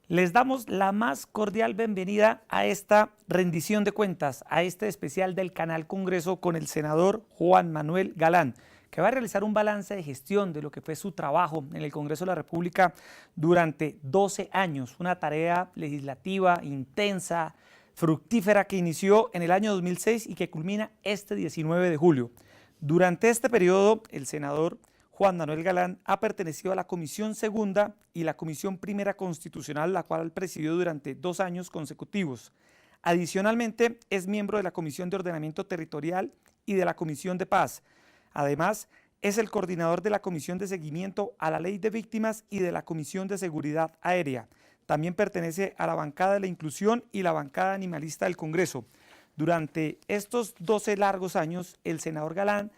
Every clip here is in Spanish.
Les damos la más cordial bienvenida a esta rendición de cuentas, a este especial del Canal Congreso con el senador Juan Manuel Galán, que va a realizar un balance de gestión de lo que fue su trabajo en el Congreso de la República durante 12 años, una tarea legislativa intensa, fructífera que inició en el año 2006 y que culmina este 19 de julio. Durante este periodo, el senador Juan Manuel Galán ha pertenecido a la Comisión Segunda y la Comisión Primera Constitucional, la cual presidió durante 2 años consecutivos. Adicionalmente, es miembro de la Comisión de Ordenamiento Territorial y de la Comisión de Paz. Además, es el coordinador de la Comisión de Seguimiento a la Ley de Víctimas y de la Comisión de Seguridad Aérea. También pertenece a la bancada de la Inclusión y la bancada animalista del Congreso. Durante estos 12 largos años, el senador Galán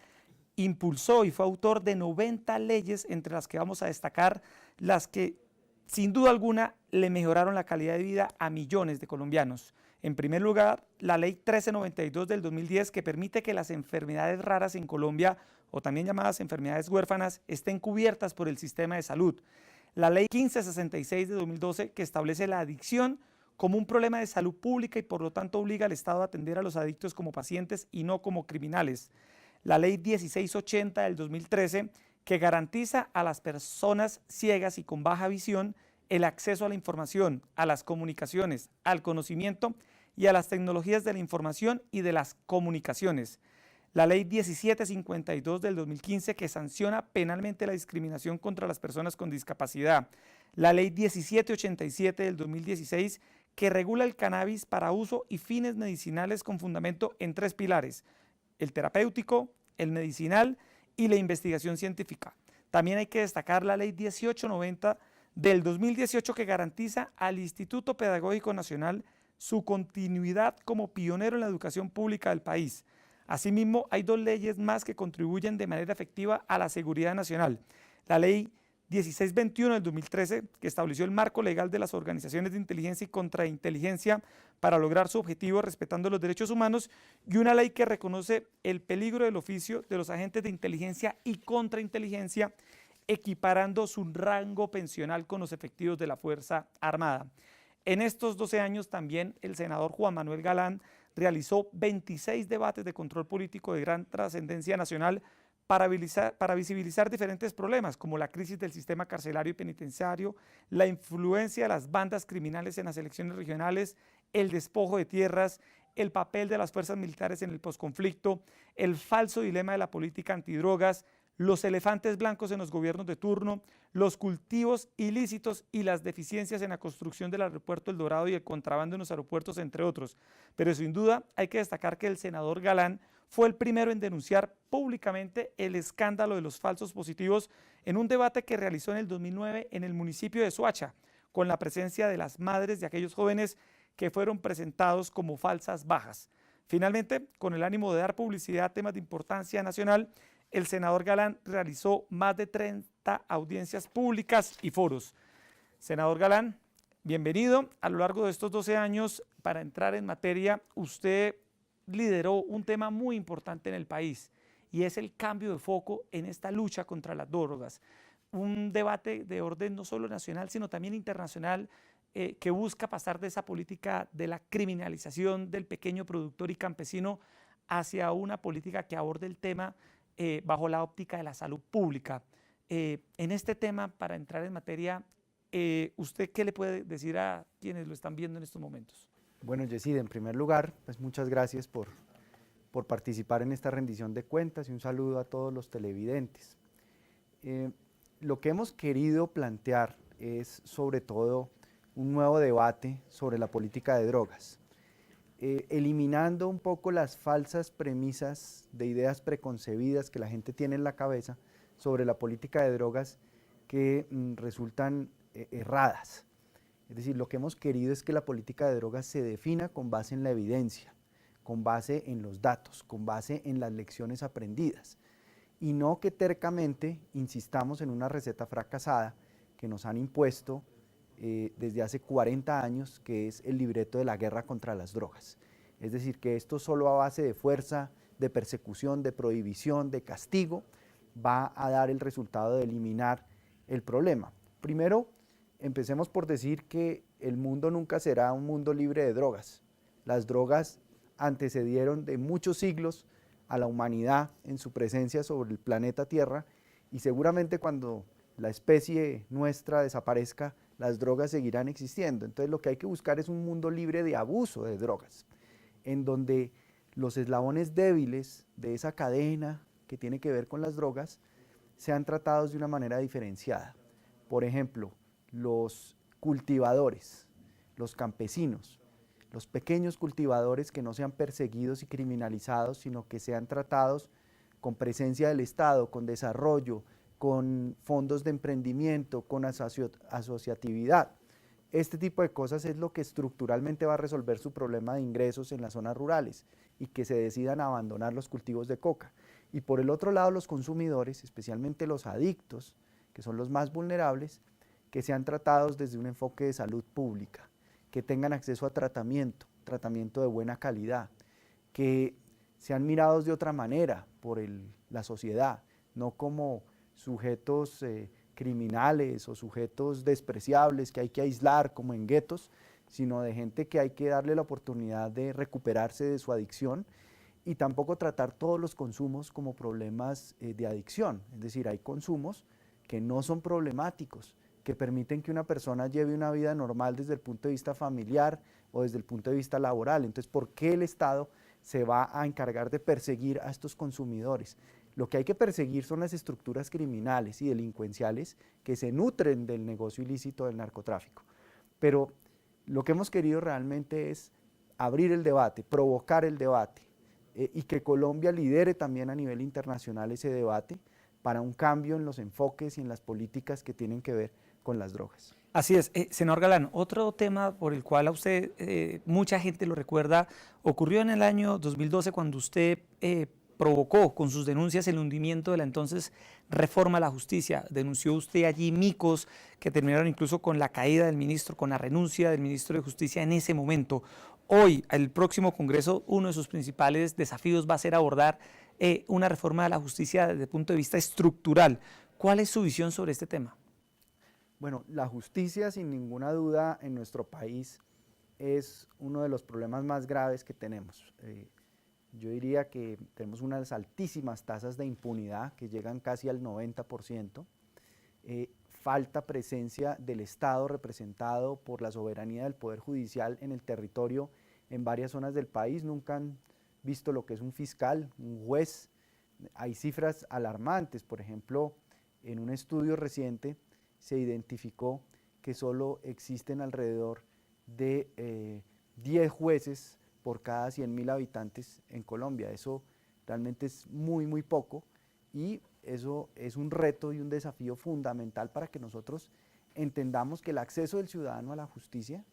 impulsó y fue autor de 90 leyes, entre las que vamos a destacar las que sin duda alguna le mejoraron la calidad de vida a millones de colombianos. En primer lugar, la ley 1392 del 2010, que permite que las enfermedades raras en Colombia, o también llamadas enfermedades huérfanas, estén cubiertas por el sistema de salud. La ley 1566 de 2012, que establece la adicción como un problema de salud pública y por lo tanto obliga al Estado a atender a los adictos como pacientes y no como criminales. La ley 1680 del 2013, que garantiza a las personas ciegas y con baja visión el acceso a la información, a las comunicaciones, al conocimiento y a las tecnologías de la información y de las comunicaciones. La ley 1752 del 2015, que sanciona penalmente la discriminación contra las personas con discapacidad. La ley 1787 del 2016, que regula el cannabis para uso y fines medicinales con fundamento en 3 pilares: el terapéutico, el medicinal y la investigación científica. También hay que destacar la ley 1890 del 2018, que garantiza al Instituto Pedagógico Nacional su continuidad como pionero en la educación pública del país. Asimismo, hay 2 leyes más que contribuyen de manera efectiva a la seguridad nacional. La ley 1621 del 2013, que estableció el marco legal de las organizaciones de inteligencia y contrainteligencia para lograr su objetivo respetando los derechos humanos, y una ley que reconoce el peligro del oficio de los agentes de inteligencia y contrainteligencia, equiparando su rango pensional con los efectivos de la Fuerza Armada. En estos 12 años también el senador Juan Manuel Galán realizó 26 debates de control político de gran trascendencia nacional para visibilizar diferentes problemas, como la crisis del sistema carcelario y penitenciario, la influencia de las bandas criminales en las elecciones regionales, el despojo de tierras, el papel de las fuerzas militares en el posconflicto, el falso dilema de la política antidrogas, los elefantes blancos en los gobiernos de turno, los cultivos ilícitos y las deficiencias en la construcción del aeropuerto El Dorado y el contrabando en los aeropuertos, entre otros. Pero sin duda hay que destacar que el senador Galán fue el primero en denunciar públicamente el escándalo de los falsos positivos en un debate que realizó en el 2009 en el municipio de Soacha, con la presencia de las madres de aquellos jóvenes que fueron presentados como falsas bajas. Finalmente, con el ánimo de dar publicidad a temas de importancia nacional, el senador Galán realizó más de 30 audiencias públicas y foros. Senador Galán, bienvenido. A lo largo de estos 12 años, para entrar en materia, usted lideró un tema muy importante en el país, y es el cambio de foco en esta lucha contra las drogas. Un debate de orden no solo nacional, sino también internacional, que busca pasar de esa política de la criminalización del pequeño productor y campesino hacia una política que aborde el tema bajo la óptica de la salud pública. En este tema, para entrar en materia, ¿usted qué le puede decir a quienes lo están viendo en estos momentos? Bueno, Yesida, en primer lugar, pues muchas gracias por participar en esta rendición de cuentas y un saludo a todos los televidentes. Lo que hemos querido plantear es sobre todo un nuevo debate sobre la política de drogas, eliminando un poco las falsas premisas de ideas preconcebidas que la gente tiene en la cabeza sobre la política de drogas que resultan erradas. Es decir, lo que hemos querido es que la política de drogas se defina con base en la evidencia, con base en los datos, con base en las lecciones aprendidas, y no que tercamente insistamos en una receta fracasada que nos han impuesto desde hace 40 años, que es el libreto de la guerra contra las drogas. Es decir, que esto solo a base de fuerza, de persecución, de prohibición, de castigo, va a dar el resultado de eliminar el problema. Primero, empecemos por decir que el mundo nunca será un mundo libre de drogas. Las drogas antecedieron de muchos siglos a la humanidad en su presencia sobre el planeta Tierra, y seguramente cuando la especie nuestra desaparezca, las drogas seguirán existiendo. Entonces lo que hay que buscar es un mundo libre de abuso de drogas, en donde los eslabones débiles de esa cadena que tiene que ver con las drogas sean tratados de una manera diferenciada. Por ejemplo, los cultivadores, los campesinos, los pequeños cultivadores que no sean perseguidos y criminalizados, sino que sean tratados con presencia del Estado, con desarrollo, con fondos de emprendimiento, con asociatividad. Este tipo de cosas es lo que estructuralmente va a resolver su problema de ingresos en las zonas rurales y que se decidan a abandonar los cultivos de coca. Y por el otro lado, los consumidores, especialmente los adictos, que son los más vulnerables, que sean tratados desde un enfoque de salud pública, que tengan acceso a tratamiento de buena calidad, que sean mirados de otra manera por la sociedad, no como sujetos criminales o sujetos despreciables que hay que aislar como en guetos, sino de gente que hay que darle la oportunidad de recuperarse de su adicción, y tampoco tratar todos los consumos como problemas de adicción. Es decir, hay consumos que no son problemáticos, que permiten que una persona lleve una vida normal desde el punto de vista familiar o desde el punto de vista laboral. Entonces, ¿por qué el Estado se va a encargar de perseguir a estos consumidores? Lo que hay que perseguir son las estructuras criminales y delincuenciales que se nutren del negocio ilícito del narcotráfico. Pero lo que hemos querido realmente es abrir el debate, provocar el debate, y que Colombia lidere también a nivel internacional ese debate para un cambio en los enfoques y en las políticas que tienen que ver con las drogas. Así es. Senador Galán, otro tema por el cual a usted mucha gente lo recuerda, ocurrió en el año 2012 cuando usted provocó con sus denuncias el hundimiento de la entonces reforma a la justicia. Denunció usted allí micos que terminaron incluso con la caída del ministro, con la renuncia del ministro de Justicia en ese momento. Hoy, el próximo Congreso, uno de sus principales desafíos va a ser abordar una reforma de la justicia desde el punto de vista estructural. ¿Cuál es su visión sobre este tema? Bueno, la justicia, sin ninguna duda, en nuestro país es uno de los problemas más graves que tenemos. Yo diría que tenemos unas altísimas tasas de impunidad que llegan casi al 90%. Falta presencia del Estado representado por la soberanía del Poder Judicial en el territorio en varias zonas del país. Nunca han visto lo que es un fiscal, un juez. Hay cifras alarmantes. Por ejemplo, en un estudio reciente se identificó que solo existen alrededor de 10 jueces por cada 100.000 habitantes en Colombia. Eso realmente es muy, muy poco, y eso es un reto y un desafío fundamental para que nosotros entendamos que el acceso del ciudadano a la justicia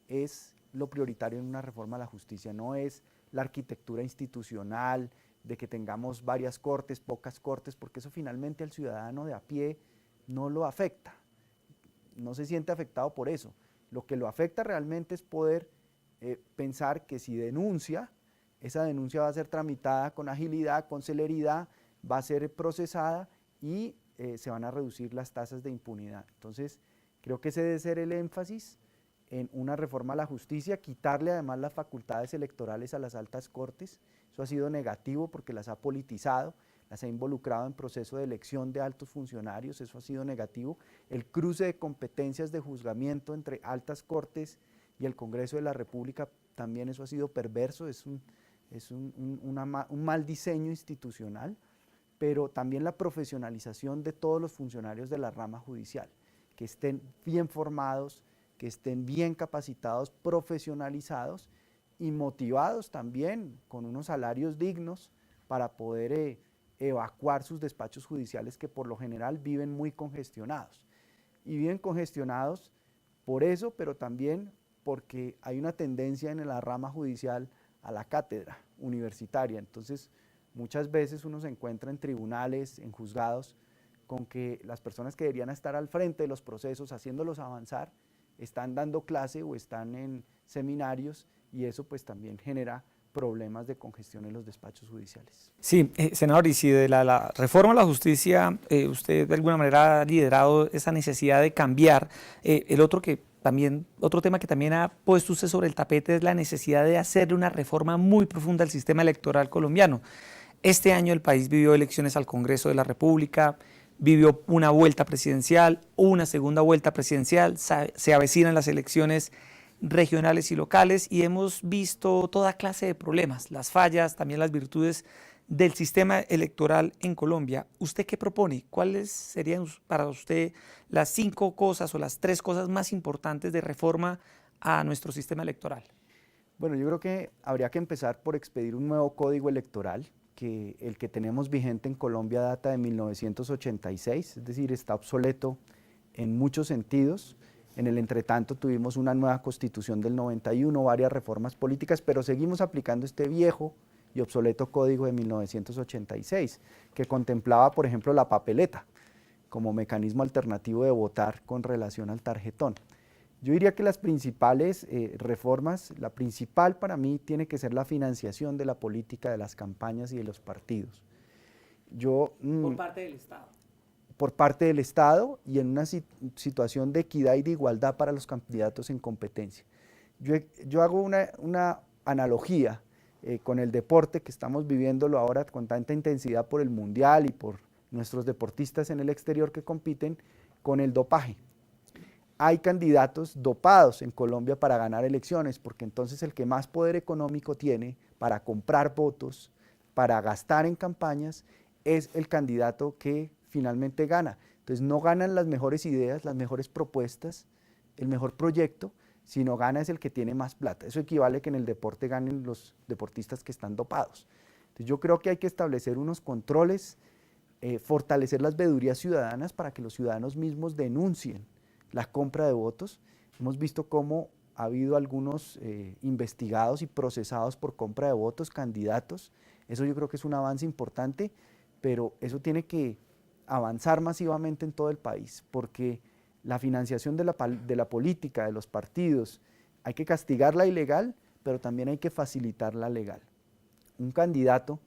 es lo prioritario en una reforma a la justicia. No es la arquitectura institucional, de que tengamos varias cortes, pocas cortes, porque eso finalmente al ciudadano de a pie no lo afecta, no se siente afectado por eso. Lo que lo afecta realmente es poder pensar que si denuncia, esa denuncia va a ser tramitada con agilidad, con celeridad, va a ser procesada y se van a reducir las tasas de impunidad. Entonces, creo que ese debe ser el énfasis en una reforma a la justicia, quitarle además las facultades electorales a las altas cortes. Eso ha sido negativo porque las ha politizado, las ha involucrado en proceso de elección de altos funcionarios, eso ha sido negativo. El cruce de competencias de juzgamiento entre altas cortes y el Congreso de la República, también eso ha sido perverso, es un mal diseño institucional, pero también la profesionalización de todos los funcionarios de la rama judicial, que estén bien formados, que estén bien capacitados, profesionalizados y motivados también con unos salarios dignos para poder evacuar sus despachos judiciales, que por lo general viven muy congestionados. Y viven congestionados por eso, pero también porque hay una tendencia en la rama judicial a la cátedra universitaria. Entonces, muchas veces uno se encuentra en tribunales, en juzgados, con que las personas que deberían estar al frente de los procesos, haciéndolos avanzar, están dando clase o están en seminarios, y eso pues también genera problemas de congestión en los despachos judiciales. Sí, senador, y si de la reforma a la justicia usted de alguna manera ha liderado esa necesidad de cambiar, el otro que también otro tema que también ha puesto usted sobre el tapete es la necesidad de hacerle una reforma muy profunda al sistema electoral colombiano. Este año el país vivió elecciones al Congreso de la República, vivió una vuelta presidencial, una segunda vuelta presidencial, se avecinan las elecciones regionales y locales y hemos visto toda clase de problemas, las fallas, también las virtudes del sistema electoral en Colombia. ¿Usted qué propone? ¿Cuáles serían para usted las 5 cosas o las 3 cosas más importantes de reforma a nuestro sistema electoral? Bueno, yo creo que habría que empezar por expedir un nuevo código electoral, que el que tenemos vigente en Colombia data de 1986, es decir, está obsoleto en muchos sentidos. En el entretanto tuvimos una nueva constitución del 91, varias reformas políticas, pero seguimos aplicando este viejo y obsoleto código de 1986, que contemplaba, por ejemplo, la papeleta como mecanismo alternativo de votar con relación al tarjetón. Yo diría que las principales reformas, la principal para mí tiene que ser la financiación de la política, de las campañas y de los partidos. Por parte del Estado. Por parte del Estado y en una situación de equidad y de igualdad para los candidatos en competencia. Yo hago una analogía con el deporte que estamos viviéndolo ahora con tanta intensidad por el Mundial y por nuestros deportistas en el exterior que compiten con el dopaje. Hay candidatos dopados en Colombia para ganar elecciones, porque entonces el que más poder económico tiene para comprar votos, para gastar en campañas, es el candidato que finalmente gana. Entonces no ganan las mejores ideas, las mejores propuestas, el mejor proyecto, sino gana es el que tiene más plata. Eso equivale a que en el deporte ganen los deportistas que están dopados. Entonces yo creo que hay que establecer unos controles, fortalecer las veedurías ciudadanas para que los ciudadanos mismos denuncien la compra de votos. Hemos visto cómo ha habido algunos investigados y procesados por compra de votos, candidatos. Eso yo creo que es un avance importante, pero eso tiene que avanzar masivamente en todo el país, porque la financiación de la política, de los partidos, hay que castigarla ilegal, pero también hay que facilitarla legal. Un candidato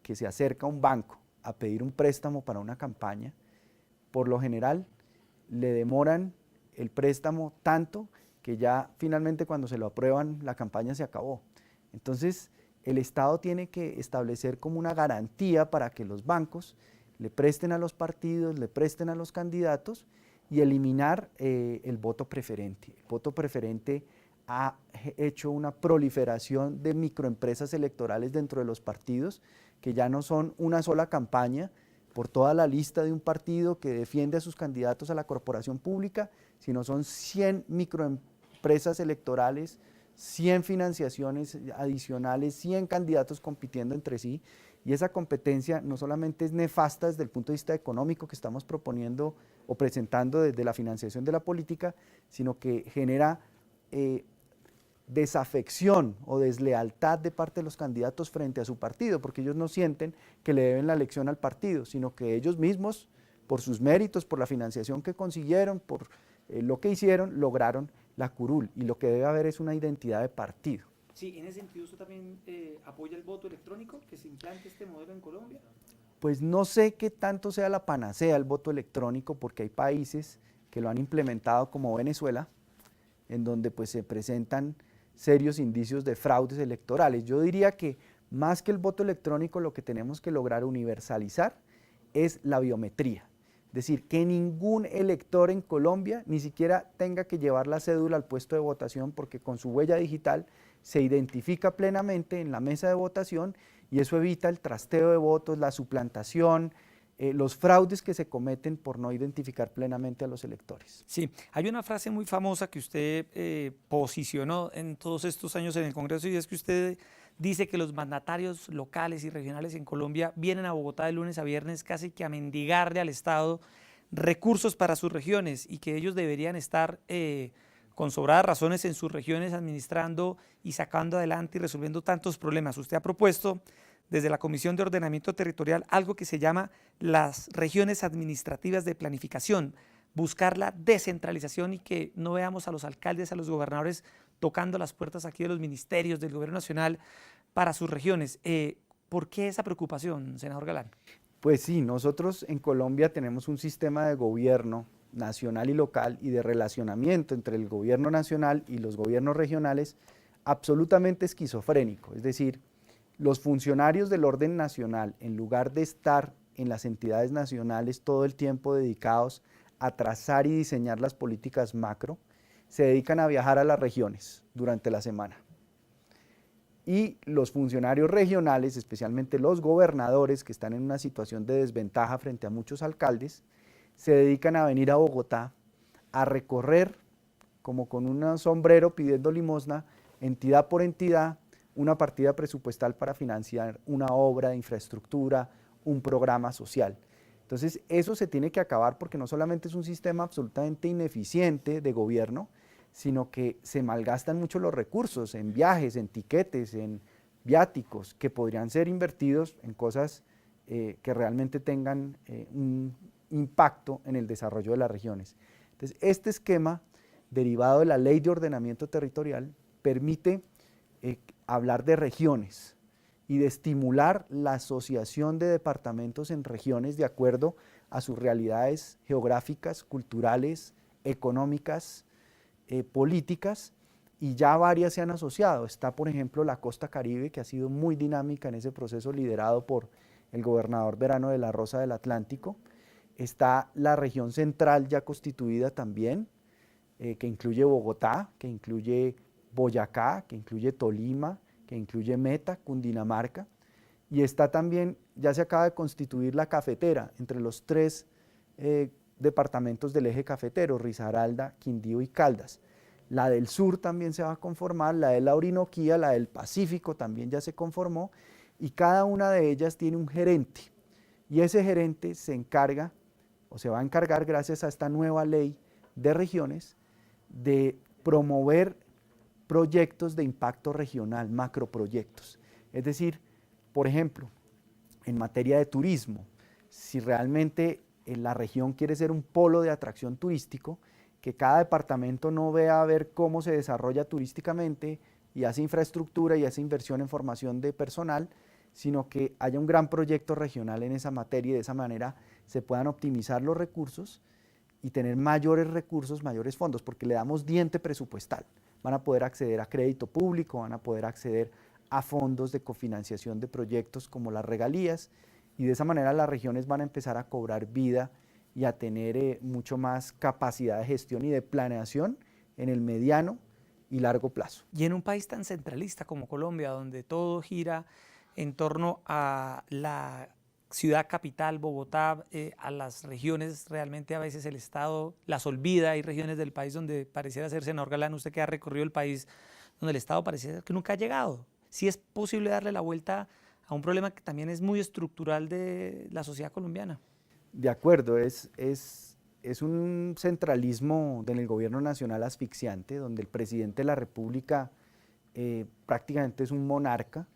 que se acerca a un banco a pedir un préstamo para una campaña, por lo general le demoran el préstamo tanto que ya finalmente cuando se lo aprueban la campaña se acabó. Entonces el Estado tiene que establecer como una garantía para que los bancos le presten a los partidos, le presten a los candidatos y eliminar el voto preferente. El voto preferente ha hecho una proliferación de microempresas electorales dentro de los partidos que ya no son una sola campaña por toda la lista de un partido que defiende a sus candidatos a la corporación pública, sino son 100 microempresas electorales, 100 financiaciones adicionales, 100 candidatos compitiendo entre sí, y esa competencia no solamente es nefasta desde el punto de vista económico que estamos proponiendo o presentando desde la financiación de la política, sino que genera desafección o deslealtad de parte de los candidatos frente a su partido, porque ellos no sienten que le deben la elección al partido, sino que ellos mismos, por sus méritos, por la financiación que consiguieron, por lo que hicieron, lograron la curul, y lo que debe haber es una identidad de partido. Sí, en ese sentido usted también apoya el voto electrónico, que se implante este modelo en Colombia. Pues no sé qué tanto sea la panacea el voto electrónico, porque hay países que lo han implementado como Venezuela, en donde pues se presentan serios indicios de fraudes electorales. Yo diría que más que el voto electrónico lo que tenemos que lograr universalizar es la biometría. Es decir, que ningún elector en Colombia ni siquiera tenga que llevar la cédula al puesto de votación, porque con su huella digital se identifica plenamente en la mesa de votación y eso evita el trasteo de votos, la suplantación, los fraudes que se cometen por no identificar plenamente a los electores. Sí, hay una frase muy famosa que usted posicionó en todos estos años en el Congreso, y es que usted dice que los mandatarios locales y regionales en Colombia vienen a Bogotá de lunes a viernes casi que a mendigarle al Estado recursos para sus regiones, y que ellos deberían estar con sobradas razones en sus regiones administrando y sacando adelante y resolviendo tantos problemas. Usted ha propuesto desde la Comisión de Ordenamiento Territorial algo que se llama las regiones administrativas de planificación, buscar la descentralización y que no veamos a los alcaldes, a los gobernadores tocando las puertas aquí de los ministerios del gobierno nacional para sus regiones. ¿Por qué esa preocupación, senador Galán? Pues sí, nosotros en Colombia tenemos un sistema de gobierno nacional y local y de relacionamiento entre el gobierno nacional y los gobiernos regionales absolutamente esquizofrénico. Es decir, los funcionarios del orden nacional, en lugar de estar en las entidades nacionales todo el tiempo dedicados a trazar y diseñar las políticas macro, se dedican a viajar a las regiones durante la semana. Y los funcionarios regionales, especialmente los gobernadores que están en una situación de desventaja frente a muchos alcaldes, se dedican a venir a Bogotá a recorrer, como con un sombrero pidiendo limosna, entidad por entidad, una partida presupuestal para financiar una obra de infraestructura, un programa social. Entonces eso se tiene que acabar porque no solamente es un sistema absolutamente ineficiente de gobierno, sino que se malgastan mucho los recursos en viajes, en tiquetes, en viáticos, que podrían ser invertidos en cosas que realmente tengan un impacto en el desarrollo de las regiones. Entonces, este esquema, derivado de la Ley de Ordenamiento Territorial, permite hablar de regiones y de estimular la asociación de departamentos en regiones de acuerdo a sus realidades geográficas, culturales, económicas, políticas, y ya varias se han asociado. Está, por ejemplo, la Costa Caribe, que ha sido muy dinámica en ese proceso liderado por el gobernador Verano de la Rosa del Atlántico. Está la región central ya constituida también, que incluye Bogotá, que incluye Boyacá, que incluye Tolima, que incluye Meta, Cundinamarca, y está también, ya se acaba de constituir la cafetera entre los tres departamentos del eje cafetero, Risaralda, Quindío y Caldas. La del sur también se va a conformar, la de la Orinoquía, la del Pacífico también ya se conformó, y cada una de ellas tiene un gerente, y ese gerente se encarga, o se va a encargar gracias a esta nueva ley de regiones, de promover proyectos de impacto regional, macroproyectos. Es decir, por ejemplo, en materia de turismo, si realmente la región quiere ser un polo de atracción turístico, que cada departamento no vea a ver cómo se desarrolla turísticamente y hace infraestructura y hace inversión en formación de personal, sino que haya un gran proyecto regional en esa materia y de esa manera se puedan optimizar los recursos y tener mayores recursos, mayores fondos, porque le damos diente presupuestal. Van a poder acceder a crédito público, van a poder acceder a fondos de cofinanciación de proyectos como las regalías, y de esa manera las regiones van a empezar a cobrar vida y a tener mucho más capacidad de gestión y de planeación en el mediano y largo plazo. Y en un país tan centralista como Colombia, donde todo gira en torno a la ciudad capital, Bogotá, a las regiones, realmente a veces el Estado las olvida. Hay regiones del país donde pareciera ser, senador Galán, usted que ha recorrido el país, donde el Estado pareciera que nunca ha llegado. Sí es posible darle la vuelta a un problema que también es muy estructural de la sociedad colombiana. De acuerdo, es un centralismo en el gobierno nacional asfixiante, donde el presidente de la República prácticamente es un monarca,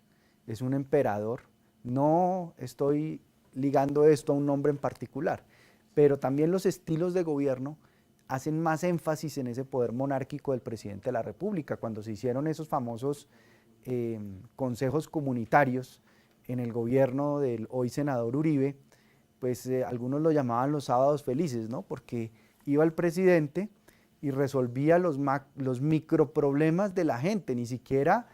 es un emperador. No estoy ligando esto a un nombre en particular, pero también los estilos de gobierno hacen más énfasis en ese poder monárquico del presidente de la República. Cuando se hicieron esos famosos consejos comunitarios en el gobierno del hoy senador Uribe, pues algunos lo llamaban los sábados felices, ¿no? Porque iba el presidente y resolvía los microproblemas de la gente, ni siquiera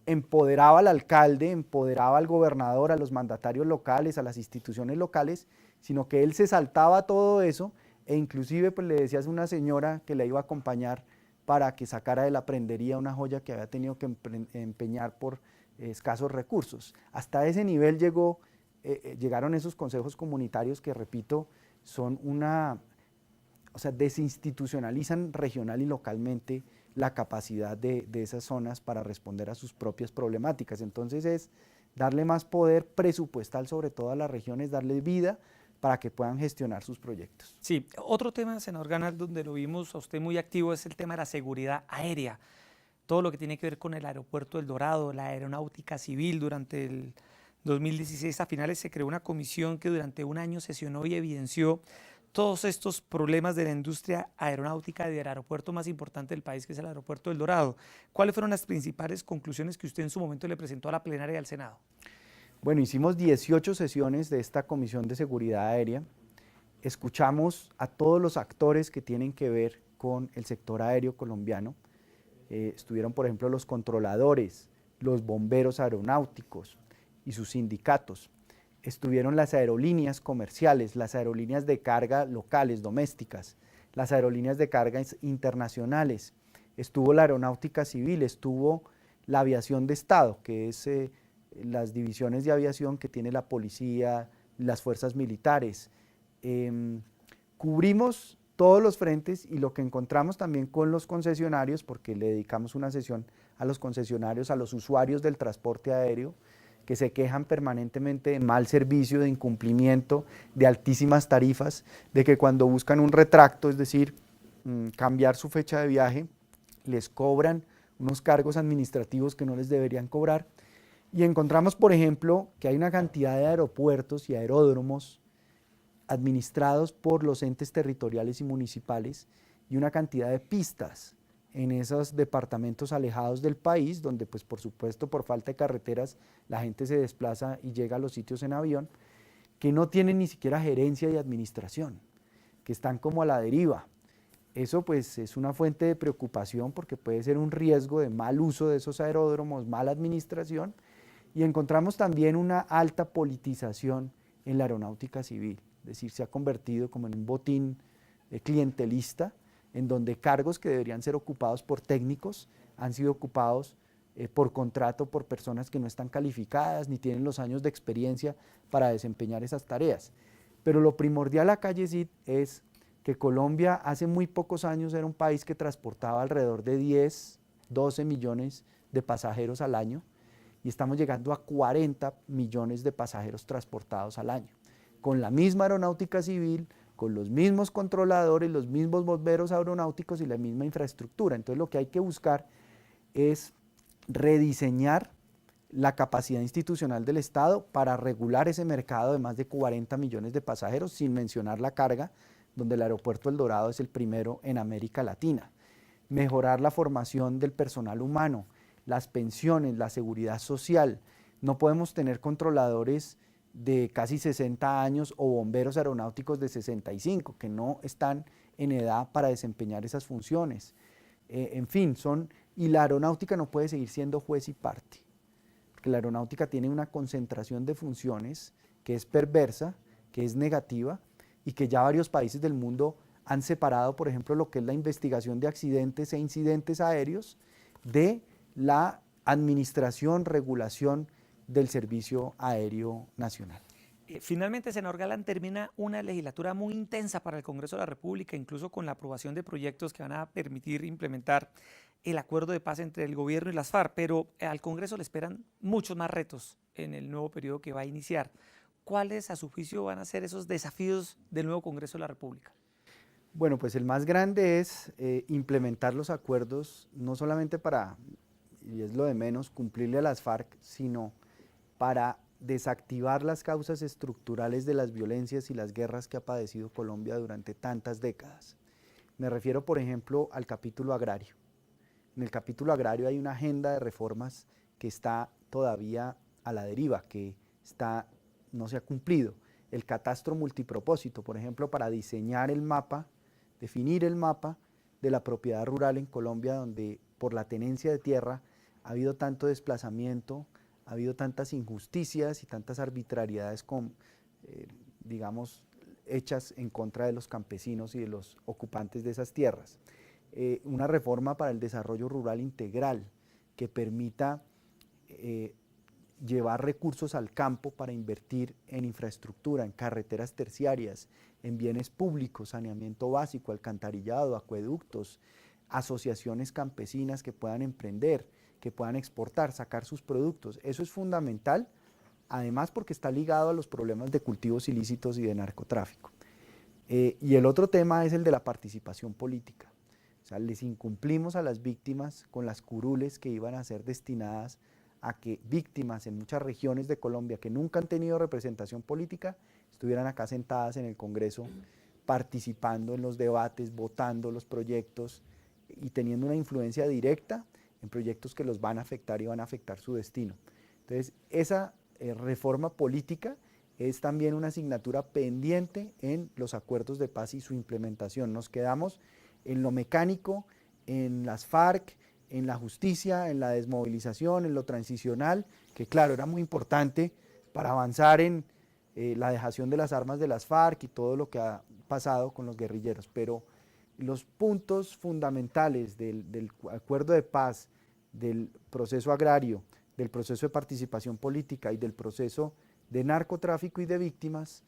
empoderaba al alcalde, empoderaba al gobernador, a los mandatarios locales, a las instituciones locales, sino que él se saltaba todo eso e inclusive pues, le decía a una señora que la iba a acompañar para que sacara de la prendería una joya que había tenido que empeñar por escasos recursos. Hasta ese nivel llegaron esos consejos comunitarios que, repito, son desinstitucionalizan regional y localmente la capacidad de esas zonas para responder a sus propias problemáticas. Entonces es darle más poder presupuestal sobre todo a las regiones, darle vida para que puedan gestionar sus proyectos. Sí, otro tema, senador Galán, donde lo vimos a usted muy activo es el tema de la seguridad aérea. Todo lo que tiene que ver con el aeropuerto del Dorado, la aeronáutica civil. Durante el 2016 a finales se creó una comisión que durante un año sesionó y evidenció todos estos problemas de la industria aeronáutica del aeropuerto más importante del país, que es el aeropuerto del Dorado. ¿Cuáles fueron las principales conclusiones que usted en su momento le presentó a la plenaria del Senado? Bueno, hicimos 18 sesiones de esta Comisión de Seguridad Aérea escuchamos a todos los actores que tienen que ver con el sector aéreo colombiano. Estuvieron, por ejemplo, los controladores, los bomberos aeronáuticos y sus sindicatos. Estuvieron las aerolíneas comerciales, las aerolíneas de carga locales, domésticas, las aerolíneas de carga internacionales. Estuvo la aeronáutica civil, estuvo la aviación de Estado, que es las divisiones de aviación que tiene la policía, las fuerzas militares. Cubrimos todos los frentes y lo que encontramos también con los concesionarios, porque le dedicamos una sesión a los concesionarios, a los usuarios del transporte aéreo, que se quejan permanentemente de mal servicio, de incumplimiento, de altísimas tarifas, de que cuando buscan un retracto, es decir, cambiar su fecha de viaje, les cobran unos cargos administrativos que no les deberían cobrar. Y encontramos, por ejemplo, que hay una cantidad de aeropuertos y aeródromos administrados por los entes territoriales y municipales y una cantidad de pistas en esos departamentos alejados del país, donde pues por supuesto por falta de carreteras la gente se desplaza y llega a los sitios en avión, que no tienen ni siquiera gerencia y administración, que están como a la deriva. Eso pues es una fuente de preocupación porque puede ser un riesgo de mal uso de esos aeródromos, mala administración, y encontramos también una alta politización en la aeronáutica civil. Es decir, se ha convertido como en un botín clientelista, en donde cargos que deberían ser ocupados por técnicos han sido ocupados por contrato por personas que no están calificadas ni tienen los años de experiencia para desempeñar esas tareas. Pero lo primordial acá, Yesid, es que Colombia hace muy pocos años era un país que transportaba alrededor de 10, 12 millones de pasajeros al año y estamos llegando a 40 millones de pasajeros transportados al año, con la misma aeronáutica civil, con los mismos controladores, los mismos bomberos aeronáuticos y la misma infraestructura. Entonces lo que hay que buscar es rediseñar la capacidad institucional del Estado para regular ese mercado de más de 40 millones de pasajeros, sin mencionar la carga, donde el aeropuerto El Dorado es el primero en América Latina. Mejorar la formación del personal humano, las pensiones, la seguridad social. No podemos tener controladores de casi 60 años o bomberos aeronáuticos de 65, que no están en edad para desempeñar esas funciones. En fin, y la aeronáutica no puede seguir siendo juez y parte, porque la aeronáutica tiene una concentración de funciones que es perversa, que es negativa, y que ya varios países del mundo han separado, por ejemplo, lo que es la investigación de accidentes e incidentes aéreos de la administración, regulación del Servicio Aéreo Nacional. Finalmente, senador Galán, termina una legislatura muy intensa para el Congreso de la República, incluso con la aprobación de proyectos que van a permitir implementar el acuerdo de paz entre el gobierno y las FARC, pero al Congreso le esperan muchos más retos en el nuevo periodo que va a iniciar. ¿Cuáles, a su juicio, van a ser esos desafíos del nuevo Congreso de la República? Bueno, pues el más grande es implementar los acuerdos, no solamente para, y es lo de menos, cumplirle a las FARC, sino para desactivar las causas estructurales de las violencias y las guerras que ha padecido Colombia durante tantas décadas. Me refiero, por ejemplo, al capítulo agrario. En el capítulo agrario hay una agenda de reformas que está todavía a la deriva, que no se ha cumplido. El catastro multipropósito, por ejemplo, para diseñar el mapa, definir el mapa de la propiedad rural en Colombia, donde por la tenencia de tierra ha habido tanto desplazamiento, ha habido tantas injusticias y tantas arbitrariedades digamos, hechas en contra de los campesinos y de los ocupantes de esas tierras. Una reforma para el desarrollo rural integral que permita llevar recursos al campo para invertir en infraestructura, en carreteras terciarias, en bienes públicos, saneamiento básico, alcantarillado, acueductos, asociaciones campesinas que puedan emprender, que puedan exportar, sacar sus productos. Eso es fundamental, además porque está ligado a los problemas de cultivos ilícitos y de narcotráfico. Y el otro tema es el de la participación política. O sea, les incumplimos a las víctimas con las curules que iban a ser destinadas a que víctimas en muchas regiones de Colombia que nunca han tenido representación política estuvieran acá sentadas en el Congreso participando en los debates, votando los proyectos y teniendo una influencia directa en proyectos que los van a afectar y van a afectar su destino. Entonces, esa reforma política es también una asignatura pendiente en los acuerdos de paz y su implementación. Nos quedamos en lo mecánico, en las FARC, en la justicia, en la desmovilización, en lo transicional, que claro, era muy importante para avanzar en la dejación de las armas de las FARC y todo lo que ha pasado con los guerrilleros. Pero los puntos fundamentales del acuerdo de paz, del proceso agrario, del proceso de participación política y del proceso de narcotráfico y de víctimas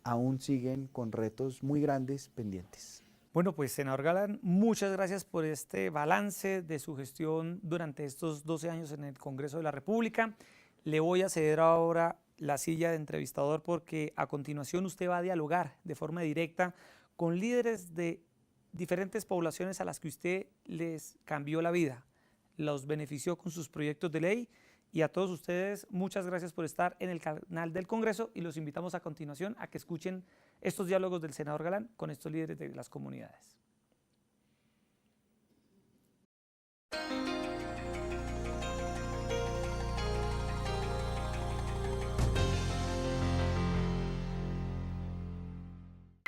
aún siguen con retos muy grandes pendientes. Bueno, pues senador Galán, muchas gracias por este balance de su gestión durante estos 12 años en el Congreso de la República. Le voy a ceder ahora la silla de entrevistador porque a continuación usted va a dialogar de forma directa con líderes de diferentes poblaciones a las que usted les cambió la vida, los benefició con sus proyectos de ley. Y a todos ustedes, muchas gracias por estar en el canal del Congreso y los invitamos a continuación a que escuchen estos diálogos del senador Galán con estos líderes de las comunidades.